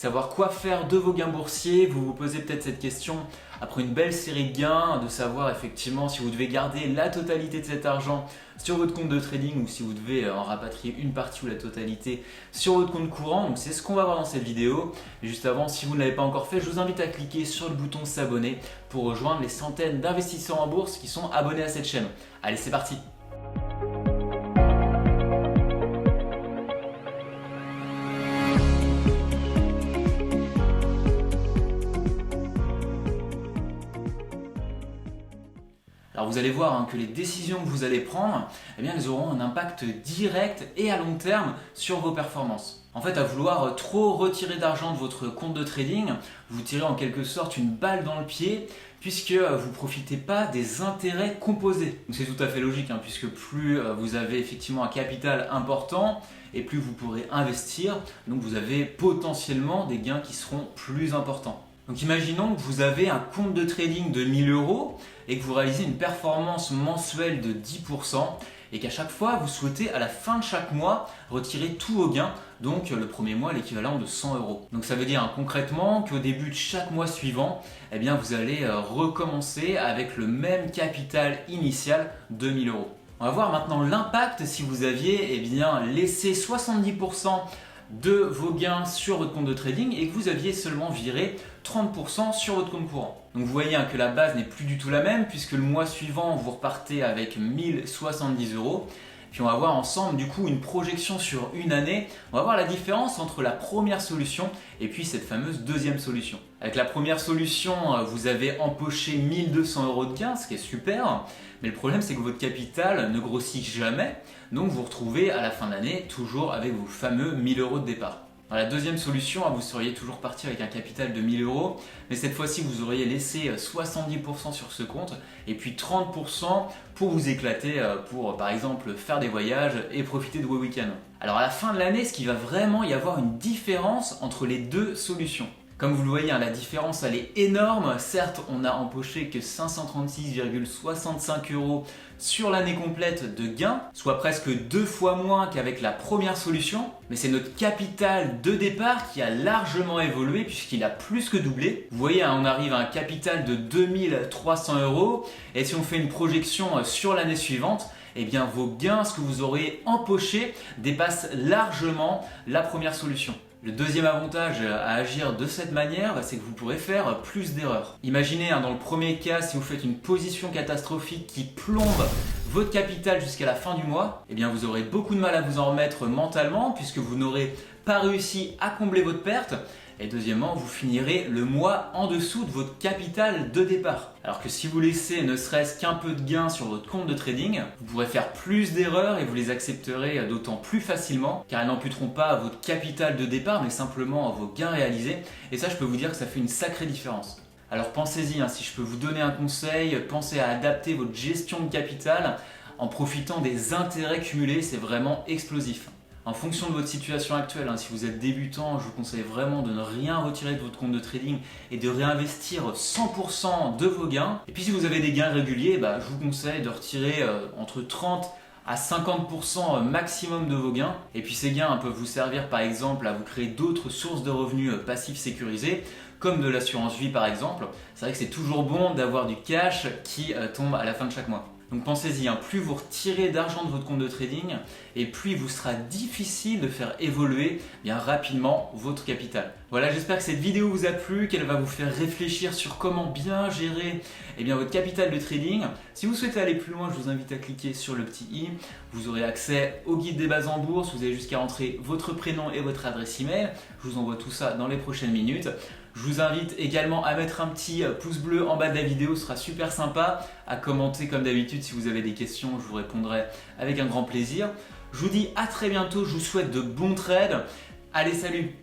Savoir quoi faire de vos gains boursiers, vous vous posez peut-être cette question après une belle série de gains, de savoir effectivement si vous devez garder la totalité de cet argent sur votre compte de trading ou si vous devez en rapatrier une partie ou la totalité sur votre compte courant. Donc c'est ce qu'on va voir dans cette vidéo. Mais juste avant, si vous ne l'avez pas encore fait, je vous invite à cliquer sur le bouton s'abonner pour rejoindre les centaines d'investisseurs en bourse qui sont abonnés à cette chaîne. Allez, c'est parti! Alors vous allez voir que les décisions que vous allez prendre, elles auront un impact direct et à long terme sur vos performances. En fait, à vouloir trop retirer d'argent de votre compte de trading, vous tirez en quelque sorte une balle dans le pied puisque vous ne profitez pas des intérêts composés. C'est tout à fait logique puisque plus vous avez effectivement un capital important et plus vous pourrez investir, donc vous avez potentiellement des gains qui seront plus importants. Donc imaginons que vous avez un compte de trading de 1000 € et que vous réalisez une performance mensuelle de 10% et qu'à chaque fois vous souhaitez à la fin de chaque mois retirer tous vos gains, donc le premier mois l'équivalent de 100 €. Donc ça veut dire concrètement qu'au début de chaque mois suivant, vous allez recommencer avec le même capital initial de 1000 €. On va voir maintenant l'impact si vous aviez laissé 70% de vos gains sur votre compte de trading et que vous aviez seulement viré 30% sur votre compte courant. Donc vous voyez que la base n'est plus du tout la même puisque le mois suivant vous repartez avec 1070 €. Puis on va voir ensemble du coup une projection sur une année. On va voir la différence entre la première solution et puis cette fameuse deuxième solution. Avec la première solution, vous avez empoché 1200 € de gains, ce qui est super. Mais le problème c'est que votre capital ne grossit jamais. Donc vous vous retrouvez à la fin de l'année toujours avec vos fameux 1000 € de départ. Dans la deuxième solution, vous seriez toujours parti avec un capital de 1000 €, mais cette fois-ci vous auriez laissé 70% sur ce compte et puis 30% pour vous éclater pour par exemple faire des voyages et profiter de vos week-ends. Alors à la fin de l'année, est-ce qu'il va vraiment y avoir une différence entre les deux solutions? Comme vous le voyez, la différence elle est énorme. Certes, on n'a empoché que 536,65 € sur l'année complète de gains, soit presque 2 fois moins qu'avec la première solution. Mais c'est notre capital de départ qui a largement évolué puisqu'il a plus que doublé. Vous voyez, on arrive à un capital de 2300 € et si on fait une projection sur l'année suivante, vos gains, ce que vous aurez empoché, dépassent largement la première solution. Le deuxième avantage à agir de cette manière, c'est que vous pourrez faire plus d'erreurs. Imaginez dans le premier cas, si vous faites une position catastrophique qui plombe votre capital jusqu'à la fin du mois, vous aurez beaucoup de mal à vous en remettre mentalement puisque vous n'aurez pas réussi à combler votre perte. Et deuxièmement, vous finirez le mois en dessous de votre capital de départ. Alors que si vous laissez ne serait-ce qu'un peu de gain sur votre compte de trading, vous pourrez faire plus d'erreurs et vous les accepterez d'autant plus facilement car elles n'amputeront pas votre capital de départ mais simplement vos gains réalisés. Et ça, je peux vous dire que ça fait une sacrée différence. Alors pensez-y, si je peux vous donner un conseil, pensez à adapter votre gestion de capital en profitant des intérêts cumulés, c'est vraiment explosif. En fonction de votre situation actuelle, si vous êtes débutant, je vous conseille vraiment de ne rien retirer de votre compte de trading et de réinvestir 100% de vos gains. Et puis si vous avez des gains réguliers, je vous conseille de retirer entre 30 à 50% maximum de vos gains. Et puis ces gains peuvent vous servir par exemple à vous créer d'autres sources de revenus passifs sécurisés, comme de l'assurance vie par exemple. C'est vrai que c'est toujours bon d'avoir du cash qui tombe à la fin de chaque mois. Donc pensez-y, plus vous retirez d'argent de votre compte de trading et plus il vous sera difficile de faire évoluer rapidement votre capital. Voilà, j'espère que cette vidéo vous a plu, qu'elle va vous faire réfléchir sur comment bien gérer votre capital de trading. Si vous souhaitez aller plus loin, je vous invite à cliquer sur le petit i. Vous aurez accès au guide des bases en bourse, vous avez jusqu'à entrer votre prénom et votre adresse email. Je vous envoie tout ça dans les prochaines minutes. Je vous invite également à mettre un petit pouce bleu en bas de la vidéo, ce sera super sympa. À commenter comme d'habitude si vous avez des questions, je vous répondrai avec un grand plaisir. Je vous dis à très bientôt, je vous souhaite de bons trades. Allez, salut!